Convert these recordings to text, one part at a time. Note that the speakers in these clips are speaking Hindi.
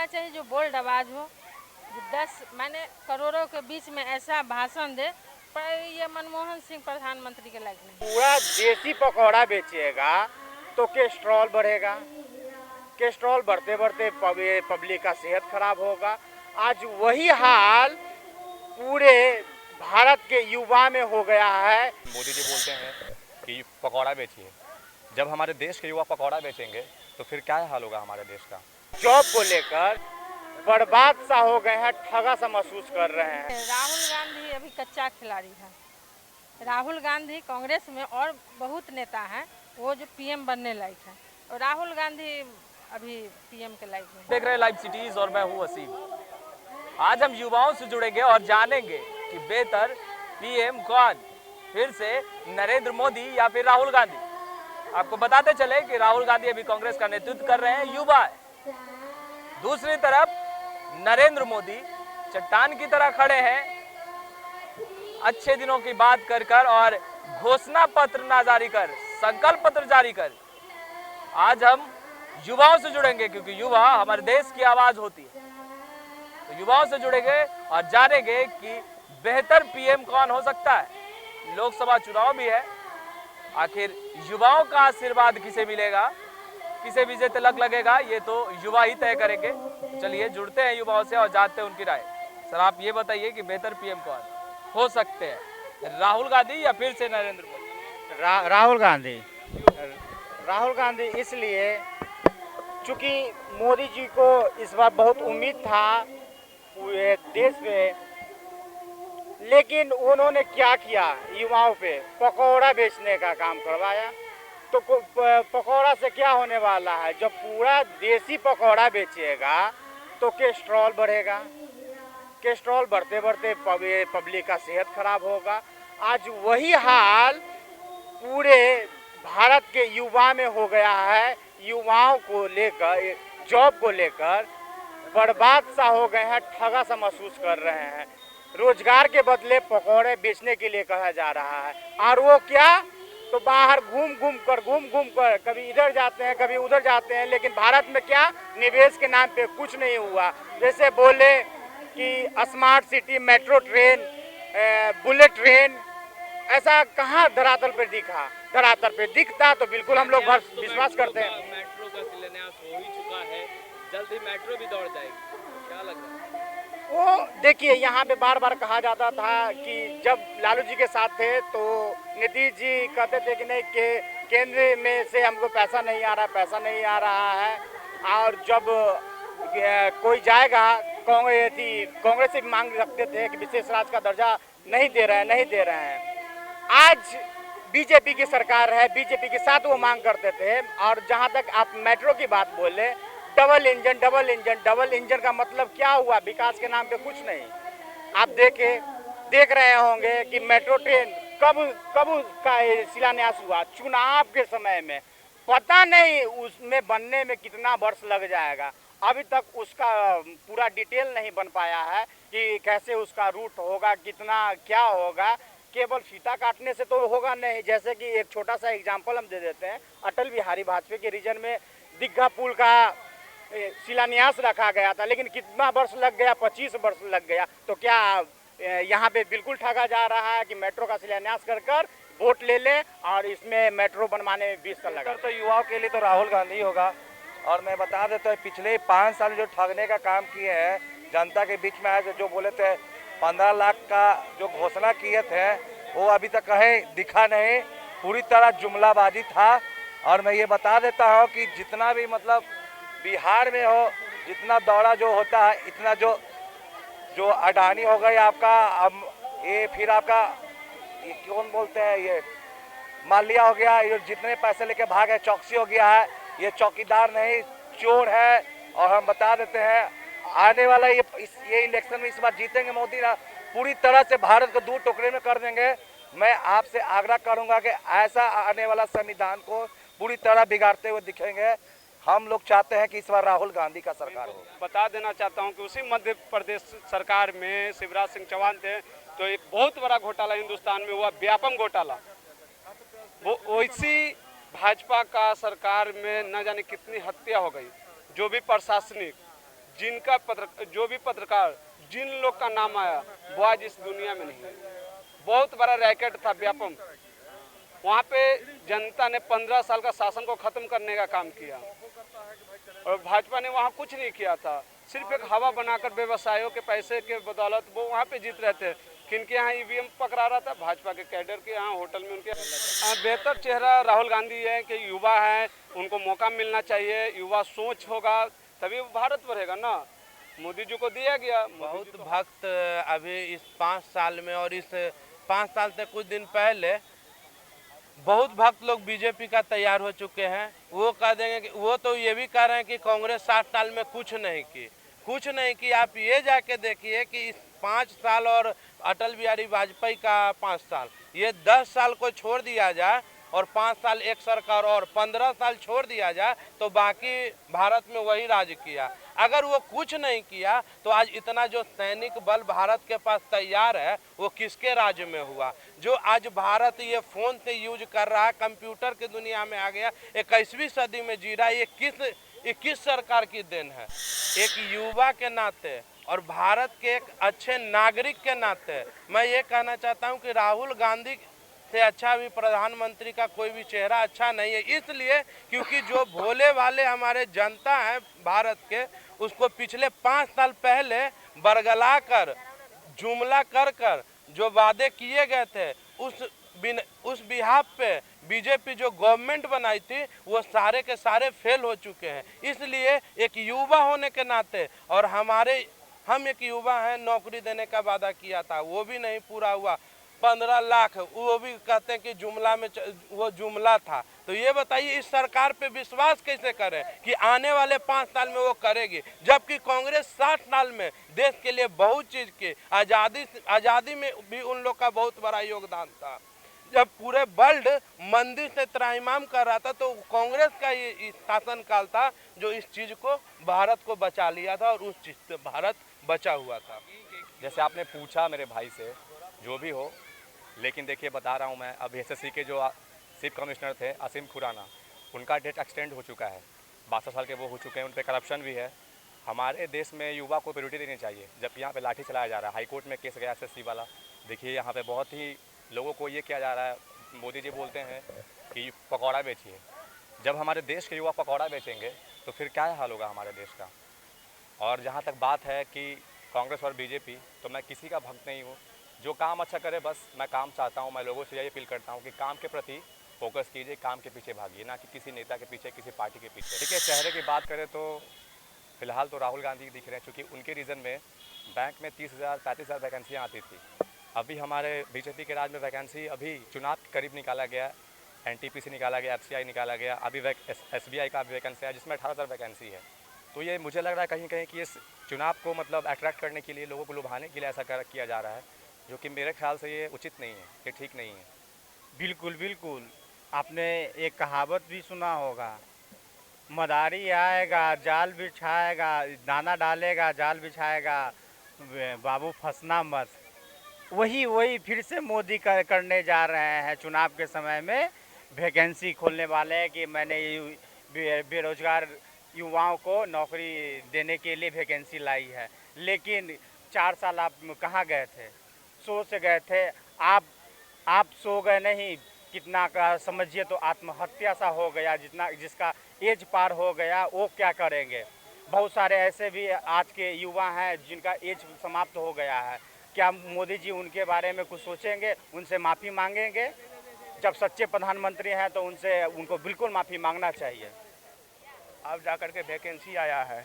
होना चाहिए जो बोल्ड आवाज हो, जो 10 माने करोड़ों के बीच में ऐसा भाषण दे, पर ये मनमोहन सिंह प्रधानमंत्री के लायक नहीं। पूरा देसी पकौड़ा बेचेगा तो कोलेस्ट्रॉल बढ़ेगा, कोलेस्ट्रॉल बढ़ते बढ़ते पब्लिक का सेहत खराब होगा। आज वही हाल पूरे भारत के युवा में हो गया है। मोदी जी बोलते हैं कि पकौड़ा बेचिए, जब हमारे देश के युवा पकौड़ा बेचेंगे तो फिर क्या हाल होगा हमारे देश का। जॉब को लेकर बर्बाद सा हो गए हैं, ठगा सा महसूस कर रहे हैं। राहुल गांधी अभी कच्चा खिलाड़ी है। राहुल गांधी कांग्रेस में और बहुत नेता हैं वो जो पीएम बनने लायक है, और राहुल गांधी अभी पीएम के लायक नहीं। देख रहे हैं लाइव सिटीज और मैं हूँ असीम। आज हम युवाओं से जुड़ेंगे और जानेंगे कि बेहतर पीएम कौन, फिर से नरेंद्र मोदी या फिर राहुल गांधी। आपको बताते चले कि राहुल गांधी अभी कांग्रेस का नेतृत्व कर रहे हैं, युवा है। दूसरी तरफ नरेंद्र मोदी चट्टान की तरह खड़े हैं, अच्छे दिनों की बात कर कर और घोषणा पत्र ना जारी कर, संकल्प पत्र जारी कर। आज हम युवाओं से जुड़ेंगे क्योंकि युवा हमारे देश की आवाज होती है। तो युवाओं से जुड़ेंगे और जानेंगे कि बेहतर पीएम कौन हो सकता है। लोकसभा चुनाव भी है, आखिर युवाओं का आशीर्वाद किसे मिलेगा, किसे विजय तिलक लगेगा, ये तो युवा ही तय करेंगे। चलिए जुड़ते हैं युवाओं से और जानते हैं उनकी राय। सर आप ये बताइए कि बेहतर पीएम कौन हो सकते हैं, राहुल गांधी या फिर से नरेंद्र मोदी? राहुल गांधी इसलिए चूंकि मोदी जी को इस बार बहुत उम्मीद था पूरे देश में, लेकिन उन्होंने क्या किया, युवाओं पे पकौड़ा बेचने का काम करवाया। तो पकौड़ा से क्या होने वाला है, जब पूरा देसी पकौड़ा बेचेगा तो कोलेस्ट्रॉल बढ़ेगा, कोलेस्ट्रॉल बढ़ते बढ़ते पब्लिक का सेहत खराब होगा। आज वही हाल पूरे भारत के युवा में हो गया है। युवाओं को लेकर, जॉब को लेकर बर्बाद सा हो गए हैं, ठगा सा महसूस कर रहे हैं। रोजगार के बदले पकौड़े बेचने के लिए कहा जा रहा है, और वो क्या, तो बाहर घूम घूम कर कभी इधर जाते हैं कभी उधर जाते हैं, लेकिन भारत में क्या, निवेश के नाम पे कुछ नहीं हुआ। जैसे बोले कि smart city, metro train, bullet train, ऐसा कहाँ धरातल पे दिखा। धरातल पे दिखता तो बिल्कुल हम लोग विश्वास करते हैं। मेट्रो का शिलान्यास हो ही चुका है, जल्द ही मेट्रो भी दौड़ जाएगी, क्या लग रहा है? वो देखिए, यहाँ पे बार बार कहा जाता था कि जब लालू जी के साथ थे तो नीतीश जी कहते थे कि नहीं के केंद्र में से हमको पैसा नहीं आ रहा है, और जब कोई जाएगा कांग्रेस से मांग रखते थे कि विशेष राज्य का दर्जा नहीं दे रहे हैं। आज बीजेपी की सरकार है, बीजेपी के साथ वो मांग करते थे। और जहाँ तक आप मेट्रो की बात बोले, डबल इंजन का मतलब क्या हुआ, विकास के नाम पे कुछ नहीं। आप देख रहे होंगे कि मेट्रो ट्रेन कब उसका शिलान्यास हुआ, चुनाव के समय में। पता नहीं उसमें बनने में कितना वर्ष लग जाएगा, अभी तक उसका पूरा डिटेल नहीं बन पाया है कि कैसे उसका रूट होगा, कितना क्या होगा। केवल फीता काटने से तो होगा नहीं। जैसे कि एक छोटा सा एग्जाम्पल हम दे देते हैं, अटल बिहारी वाजपेयी के रीजन में दीघा पुल का शिलान्यास रखा गया था, लेकिन कितना वर्ष लग गया, 25 वर्ष लग गया। तो क्या यहाँ पे बिल्कुल ठगा जा रहा है कि मेट्रो का शिलान्यास कर वोट ले ले और इसमें मेट्रो बनवाने में 20 साल लगा। तो युवाओं के लिए तो राहुल गांधी होगा। और मैं बता देता हूँ, पिछले 5 साल जो ठगने का काम किए हैं जनता के बीच में, आए जो बोले थे 15 लाख का जो घोषणा किए थे, वो अभी तक कहीं दिखा नहीं, पूरी तरह जुमलाबाजी था। और मैं ये बता देता हूँ कि जितना भी मतलब बिहार में हो, जितना दौरा जो होता है, इतना जो अडानी हो गई आपका, ये फिर आपका ये कौन बोलते हैं, ये माल्या हो गया, ये जितने पैसे लेके भागे, चौकसी हो गया है, ये चौकीदार नहीं चोर है। और हम बता देते हैं आने वाला ये इलेक्शन में इस बार जीतेंगे मोदी ना, पूरी तरह से भारत को दूर टोकरे में कर देंगे। मैं आपसे आग्रह करूंगा कि ऐसा आने वाला संविधान को पूरी तरह बिगाड़ते हुए दिखेंगे। हम लोग चाहते हैं कि इस बार राहुल गांधी का सरकार हो। बता देना चाहता हूं कि उसी मध्य प्रदेश सरकार में शिवराज सिंह चौहान थे, तो एक बहुत बड़ा घोटाला हिंदुस्तान में हुआ, व्यापम घोटाला। वो वैसी भाजपा का सरकार में न जाने कितनी हत्या हो गई। जो भी प्रशासनिक जिनका जो भी पत्रकार जिन लोग का नाम आया वो आज इस दुनिया में नहीं है। बहुत बड़ा रैकेट था व्यापम, वहाँ पे जनता ने 15 साल का शासन को खत्म करने का काम किया और भाजपा ने वहाँ कुछ नहीं किया था। सिर्फ एक हवा बनाकर व्यवसायों के पैसे के बदौलत वो वहाँ पे जीत रहे थे। किनके यहाँ ईवीएम पकड़ा रहा था? भाजपा के कैडर के यहाँ होटल में उनके। बेहतर चेहरा राहुल गांधी है कि युवा हैं, उनको मौका मिलना चाहिए, युवा सोच होगा तभी भारत बढ़ेगा ना। मोदी जी को दिया गया। बहुत भक्त अभी इस 5 साल में और इस 5 साल से कुछ दिन पहले बहुत भक्त लोग बीजेपी का तैयार हो चुके हैं। वो कह देंगे कि वो तो ये भी कह रहे हैं कि कांग्रेस 60 साल में कुछ नहीं की। आप ये जाके देखिए कि इस 5 साल और अटल बिहारी वाजपेयी का 5 साल, ये 10 साल को छोड़ दिया जाए और 5 साल एक सरकार और 15 साल छोड़ दिया जाए तो बाकी भारत में वही राज किया। अगर वो कुछ नहीं किया तो आज इतना जो सैनिक बल भारत के पास तैयार है वो किसके राज्य में हुआ? जो आज भारत ये फ़ोन से यूज कर रहा है, कंप्यूटर की दुनिया में आ गया, 21वीं सदी में जी रहा है, ये किस सरकार की देन है? एक युवा के नाते और भारत के एक अच्छे नागरिक के नाते मैं ये कहना चाहता हूँ कि राहुल गांधी से अच्छा भी प्रधानमंत्री का कोई भी चेहरा अच्छा नहीं है। इसलिए क्योंकि जो भोले वाले हमारे जनता है भारत के, उसको पिछले 5 साल पहले बरगला कर जुमला कर जो वादे किए गए थे उस बिहाफ पे बीजेपी जो गवर्नमेंट बनाई थी वो सारे के सारे फेल हो चुके हैं। इसलिए एक युवा होने के नाते और हम एक युवा हैं, नौकरी देने का वादा किया था वो भी नहीं पूरा हुआ। 15 लाख वो भी कहते हैं कि जुमला में वो जुमला था। तो ये बताइए इस सरकार पे विश्वास कैसे करें कि आने वाले 5 साल में वो करेगी, जबकि कांग्रेस 60 साल में देश के लिए बहुत चीज़ की। आज़ादी में भी उन लोग का बहुत बड़ा योगदान था। जब पूरे वर्ल्ड मंदी से त्राहिमाम कर रहा था तो कांग्रेस का ये शासनकाल था जो इस चीज़ को भारत को बचा लिया था और उस चीज़ से भारत बचा हुआ था। जैसे आपने पूछा मेरे भाई से, जो भी हो, लेकिन देखिए बता रहा हूँ मैं, अब एसएससी के जो चीफ कमिश्नर थे असीम खुराना, उनका डेट एक्सटेंड हो चुका है, 62 साल के वो हो चुके हैं, उन पर करप्शन भी है। हमारे देश में युवा को प्रायोरिटी देनी चाहिए। जब यहाँ पे लाठी चलाया जा रहा है, हाई कोर्ट में केस गया एसएससी वाला, देखिए यहाँ पे बहुत ही लोगों को ये किया जा रहा है। मोदी जी बोलते हैं कि पकौड़ा बेचिए। जब हमारे देश के युवा पकौड़ा बेचेंगे तो फिर क्या हाल होगा हमारे देश का। और जहाँ तक बात है कि कांग्रेस और बीजेपी, तो मैं किसी का भक्त नहीं हूँ। जो काम अच्छा करे बस मैं काम चाहता हूँ। मैं लोगों से यही अपील करता हूँ कि काम के प्रति फोकस कीजिए, काम के पीछे भागिए, ना कि किसी नेता के पीछे, किसी पार्टी के पीछे। ठीक है, चेहरे की बात करें तो फिलहाल तो राहुल गांधी दिख रहे हैं, क्योंकि उनके रीजन में बैंक में 30,000 35,000 वैकेंसियाँ आती थी। अभी हमारे बीजेपी के राज में वैकेंसी अभी चुनाव के करीब निकाला गया, एनटीपीसी निकाला गया, एफसीआई निकाला गया, अभी एसबीआई का वैकेंसी है जिसमें 18,000 वैकेंसी है। तो ये मुझे लग रहा है कहीं कहीं कि इस चुनाव को मतलब अट्रैक्ट करने के लिए, लोगों को लुभाने के लिए ऐसा किया जा रहा है, जो कि मेरे ख्याल से ये उचित नहीं है, ये ठीक नहीं है। बिल्कुल बिल्कुल, आपने एक कहावत भी सुना होगा, मदारी आएगा जाल बिछाएगा, दाना डालेगा जाल बिछाएगा, बाबू फंसना मत। वही फिर से मोदी करने जा रहे हैं चुनाव के समय में। वैकेंसी खोलने वाले हैं कि मैंने बेरोजगार युवाओं को नौकरी देने के लिए वैकेंसी लाई है। लेकिन 4 साल आप कहाँ गए थे? सो से गए थे। आप सो गए नहीं, कितना का समझिए तो आत्महत्या सा हो गया। जिसका एज पार हो गया वो क्या करेंगे? बहुत सारे ऐसे भी आज के युवा हैं जिनका एज समाप्त हो गया है। क्या मोदी जी उनके बारे में कुछ सोचेंगे, उनसे माफ़ी मांगेंगे? जब सच्चे प्रधानमंत्री हैं तो उनको बिल्कुल माफ़ी मांगना चाहिए। अब जाकर के वैकेंसी आया है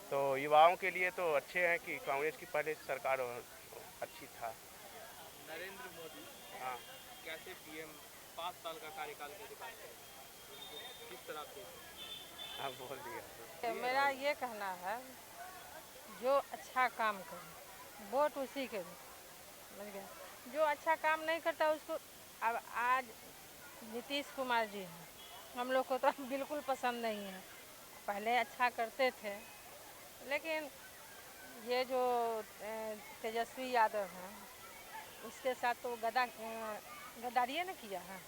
तो युवाओं के लिए तो अच्छे हैं कि कांग्रेस की पहले सरकार अच्छी था। नरेंद्र मोदी हाँ, कैसे पीएम 5 साल का कार्यकाल के बाद किस तरह से? हाँ बोल दिया। मेरा ये कहना है, जो अच्छा काम करे वोट उसी के दो, समझ गया। जो अच्छा काम नहीं करता उसको, अब आज नीतीश कुमार जी हैं, हम लोग को तो बिल्कुल पसंद नहीं है। पहले अच्छा करते थे, लेकिन ये जो तेजस्वी यादव हैं उसके साथ तो गद्दारिये न किया है।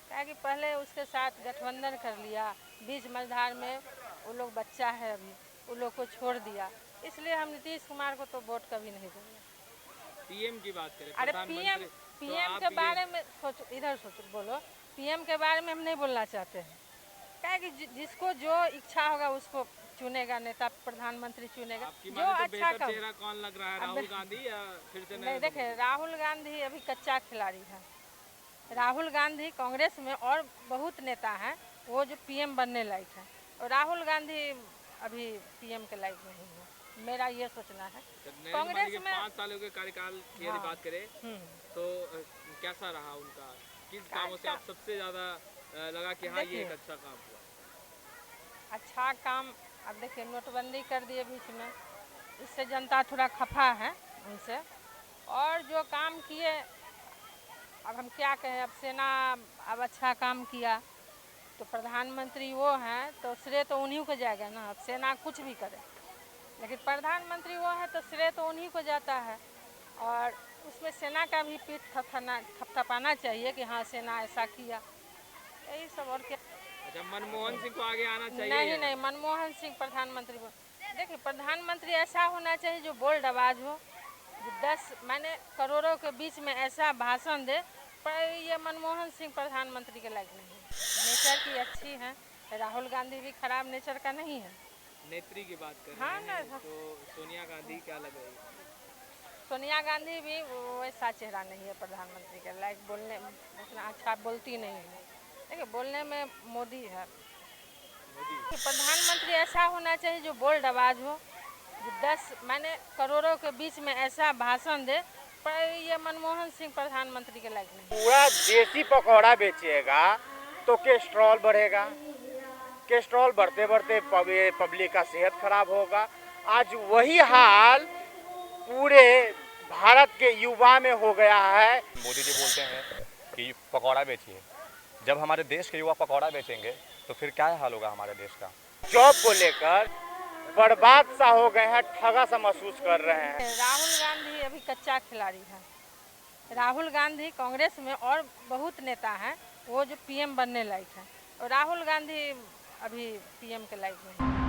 क्या कि पहले उसके साथ गठबंधन कर लिया, बीच मझधार में वो लोग बच्चा है अभी, उन लोग को छोड़ दिया, इसलिए हम नीतीश कुमार को तो वोट कभी नहीं देंगे। पीएम की बात करें, अरे प्रधानमंत्री, पीएम के बारे में सोचो, इधर सोचो, बोलो। पीएम के बारे में हम नहीं बोलना चाहते हैं, क्या है कि जिसको जो इच्छा होगा उसको चुनेगा नेता, प्रधानमंत्री चुनेगा आपकी जो माने तो अच्छा बेहतर काम। चेहरा कौन लग रहा है, राहुल गांधी या फिर से नहीं, देखे राहुल गांधी अभी कच्चा खिलाड़ी है। राहुल गांधी कांग्रेस में और बहुत नेता हैं वो जो पीएम बनने लायक है, और राहुल गांधी अभी पीएम के लायक नहीं है, मेरा ये सोचना है। कांग्रेस में 5 सालों के कार्यकाल की यदि बात करें तो कैसा रहा उनका, किस कामों से आप सबसे ज्यादा लगा कि हाँ ये एक अच्छा काम हुआ? अच्छा काम, अब देखिए नोटबंदी कर दिए बीच में, इससे जनता थोड़ा खफा है उनसे, और जो काम किए अब हम क्या कहें, अब सेना अब अच्छा काम किया तो प्रधानमंत्री वो हैं तो श्रेय तो उन्हीं को जाएगा ना। अब सेना कुछ भी करे लेकिन प्रधानमंत्री वो है तो श्रेय तो उन्हीं को जाता है, और उसमें सेना का भी पीठ थपथपाना चाहिए कि हाँ सेना ऐसा किया, यही सब। और क्या? अच्छा, मनमोहन सिंह को आगे आना चाहिए? नहीं, मनमोहन सिंह प्रधानमंत्री को, देखिए प्रधानमंत्री ऐसा होना चाहिए जो बोल्ड आवाज़ हो, जो 10 माने करोड़ों के बीच में ऐसा भाषण दे, पर ये मनमोहन सिंह प्रधानमंत्री के लायक नहीं है। नेचर की अच्छी है, राहुल गांधी भी खराब नेचर का नहीं है। नेत्री की बात करें हाँ ना, तो सोनिया गांधी क्या लग रही है? सोनिया गांधी भी वैसा चेहरा नहीं है प्रधानमंत्री के लायक, बोलने उतना अच्छा बोलती नहीं है, देखिए बोलने में मोदी है। प्रधानमंत्री ऐसा होना चाहिए जो बोल्ड आवाज़ हो, जो 10 माने करोड़ों के बीच में ऐसा भाषण दे, पर ये मनमोहन सिंह प्रधानमंत्री के लायक नहीं। पूरा देसी पकौड़ा बेचेगा तो कोलेस्ट्रॉल बढ़ेगा, कोलेस्ट्रॉल बढ़ते बढ़ते पब्लिक का सेहत खराब होगा। आज वही हाल पूरे भारत के युवा में हो गया है। मोदी जी बोलते हैं कि पकौड़ा बेचिए, जब हमारे देश के युवा पकौड़ा बेचेंगे तो फिर क्या हाल होगा हमारे देश का? जॉब को लेकर बर्बाद सा हो गए हैं, ठगा सा महसूस कर रहे हैं। राहुल गांधी अभी कच्चा खिलाड़ी है। राहुल गांधी कांग्रेस में और बहुत नेता हैं वो जो पीएम बनने लायक हैं, और राहुल गांधी अभी पीएम के लायक नहीं।